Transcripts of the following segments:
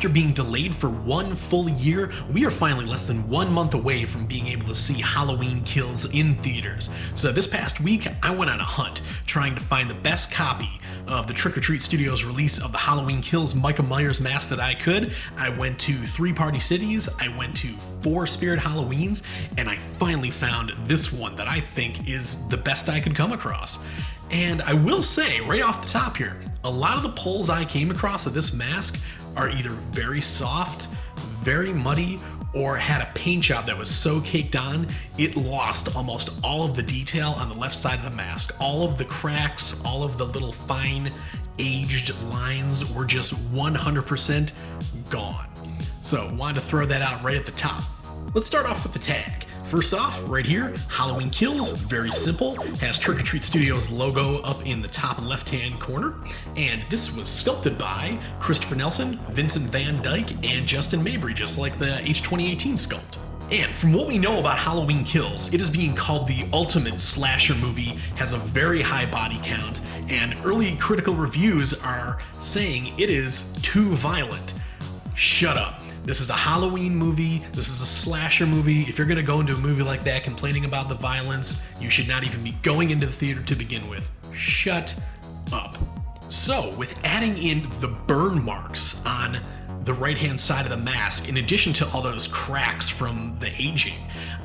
after being delayed for 1 full year, we are finally less than 1 month away from being able to see Halloween Kills in theaters. So this past week, I went on a hunt, trying to find the best copy of the Trick or Treat Studios release of the Halloween Kills Michael Myers mask that I could. I went to 3 Party Cities, I went to 4 Spirit Halloweens, and I finally found this one that I think is the best I could come across. And I will say, right off the top here, a lot of the pulls I came across of this mask are either very soft, very muddy, or had a paint job that was so caked on, it lost almost all of the detail on the left side of the mask. All of the cracks, all of the little fine aged lines were just 100% gone. So wanted to throw that out right at the top. Let's start off with the tag. First off, right here, Halloween Kills, very simple, has Trick or Treat Studios logo up in the top left-hand corner, and this was sculpted by Christopher Nelson, Vincent Van Dyke, and Justin Mabry, just like the H2018 sculpt. And from what we know about Halloween Kills, it is being called the ultimate slasher movie, has a very high body count, and early critical reviews are saying it is too violent. Shut up. This is a Halloween movie, this is a slasher movie. If you're gonna go into a movie like that complaining about the violence, you should not even be going into the theater to begin with. Shut up. So, with adding in the burn marks on the right-hand side of the mask, in addition to all those cracks from the aging,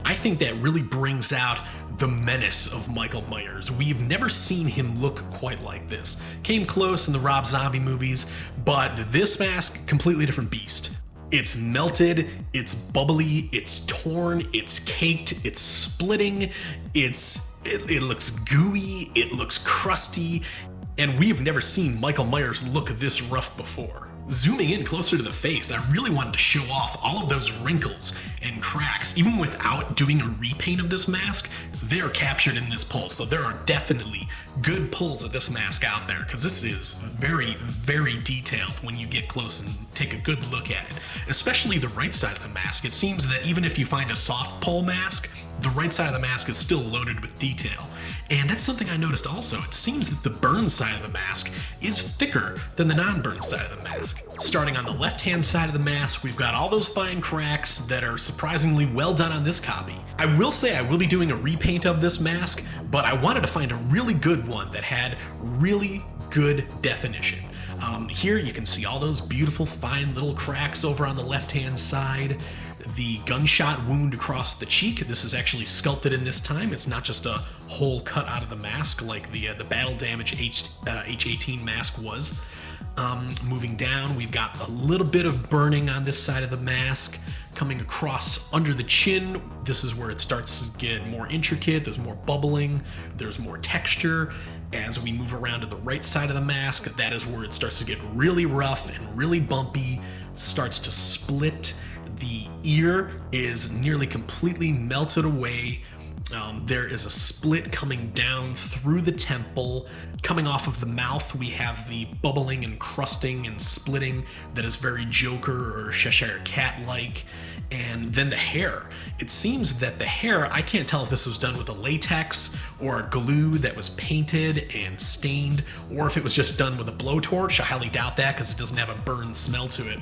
I think that really brings out the menace of Michael Myers. We've never seen him look quite like this. Came close in the Rob Zombie movies, but this mask, completely different beast. It's melted, it's bubbly, it's torn, it's caked, it's splitting, it looks gooey, it looks crusty, and we've never seen Michael Myers look this rough before. Zooming in closer to the face, I really wanted to show off all of those wrinkles and cracks. Even without doing a repaint of this mask, they're captured in this pull. So there are definitely good pulls of this mask out there, because this is very, very detailed when you get close and take a good look at it. Especially the right side of the mask. It seems that even if you find a soft pull mask, the right side of the mask is still loaded with detail. And that's something I noticed also. It seems that the burn side of the mask is thicker than the non-burn side of the mask. Starting on the left-hand side of the mask, we've got all those fine cracks that are surprisingly well done on this copy. I will say I will be doing a repaint of this mask, but I wanted to find a really good one that had really good definition. Here you can see all those beautiful fine little cracks over on the left-hand side. The gunshot wound across the cheek, this is actually sculpted in this time. It's not just a hole cut out of the mask like the battle damage H18 mask was. Moving down, we've got a little bit of burning on this side of the mask. Coming across under the chin, this is where it starts to get more intricate. There's more bubbling, there's more texture. As we move around to the right side of the mask, that is where it starts to get really rough and really bumpy, starts to split. The ear is nearly completely melted away. There is a split coming down through the temple. Coming off of the mouth, we have the bubbling and crusting and splitting that is very Joker or Cheshire Cat-like. And then the hair. It seems that the hair, I can't tell if this was done with a latex or a glue that was painted and stained, or if it was just done with a blowtorch. I highly doubt that because it doesn't have a burn smell to it.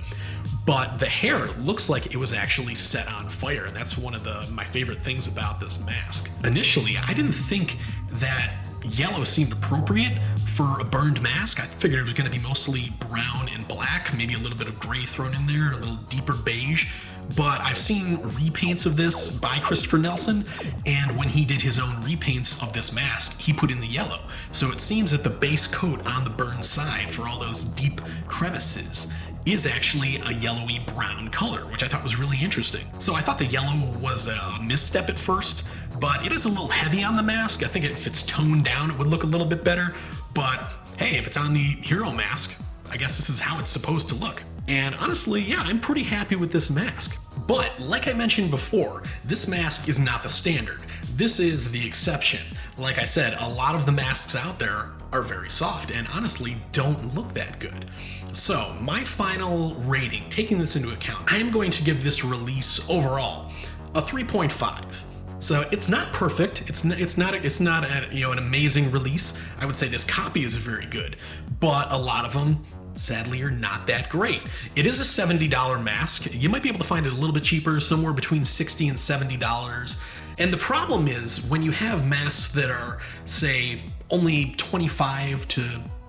But the hair looks like it was actually set on fire, and that's one of my favorite things about this mask. Initially, I didn't think that yellow seemed appropriate for a burned mask. I figured it was going to be mostly brown and black, maybe a little bit of gray thrown in there, a little deeper beige. But I've seen repaints of this by Christopher Nelson, and when he did his own repaints of this mask, he put in the yellow. So it seems that the base coat on the burned side for all those deep crevices is actually a yellowy brown color, which I thought was really interesting. So I thought the yellow was a misstep at first, but it is a little heavy on the mask. I think if it's toned down, it would look a little bit better. But hey, if it's on the hero mask, I guess this is how it's supposed to look. And honestly, yeah, I'm pretty happy with this mask. But like I mentioned before, this mask is not the standard. This is the exception. Like I said, a lot of the masks out there are very soft and honestly don't look that good. So my final rating, taking this into account, I am going to give this release overall a 3.5. So it's not perfect. It's not an amazing release. I would say this copy is very good, but a lot of them sadly are not that great. It is a $70 mask. You might be able to find it a little bit cheaper, somewhere between $60 and $70. And the problem is when you have masks that are, say, only $25 to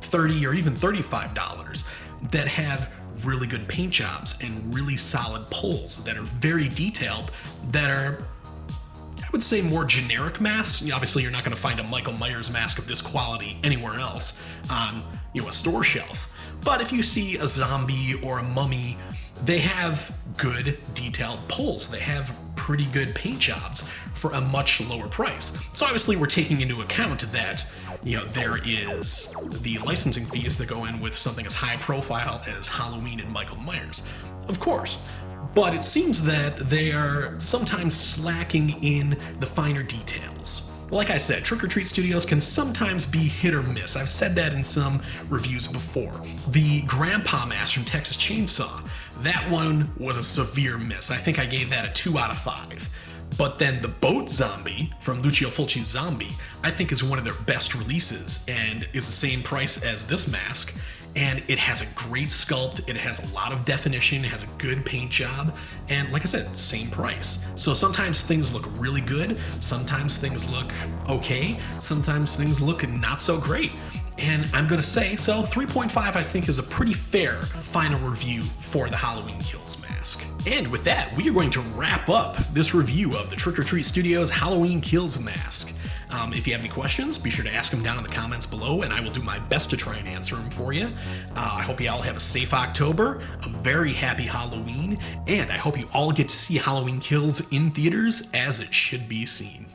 $30 or even $35 that have really good paint jobs and really solid pulls that are very detailed, that are, I would say, more generic masks. Obviously, you're not going to find a Michael Myers mask of this quality anywhere else on, a store shelf. But if you see a zombie or a mummy, they have good detailed pulls. They have pretty good paint jobs for a much lower price. So obviously we're taking into account that, there is the licensing fees that go in with something as high profile as Halloween and Michael Myers. Of course. But it seems that they are sometimes slacking in the finer details. Like I said, Trick or Treat Studios can sometimes be hit or miss. I've said that in some reviews before. The Grandpa mask from Texas Chainsaw, that one was a severe miss. I think I gave that a 2 out of 5. But then the Boat Zombie from Lucio Fulci's Zombie, I think is one of their best releases and is the same price as this mask. And it has a great sculpt, it has a lot of definition, it has a good paint job, and like I said, same price. So sometimes things look really good, sometimes things look okay, sometimes things look not so great. And I'm gonna say, so 3.5 I think is a pretty fair final review for the Halloween Kills mask. And with that, we are going to wrap up this review of the Trick or Treat Studios Halloween Kills mask. If you have any questions, be sure to ask them down in the comments below, and I will do my best to try and answer them for you. I hope you all have a safe October, a very happy Halloween, and I hope you all get to see Halloween Kills in theaters as it should be seen.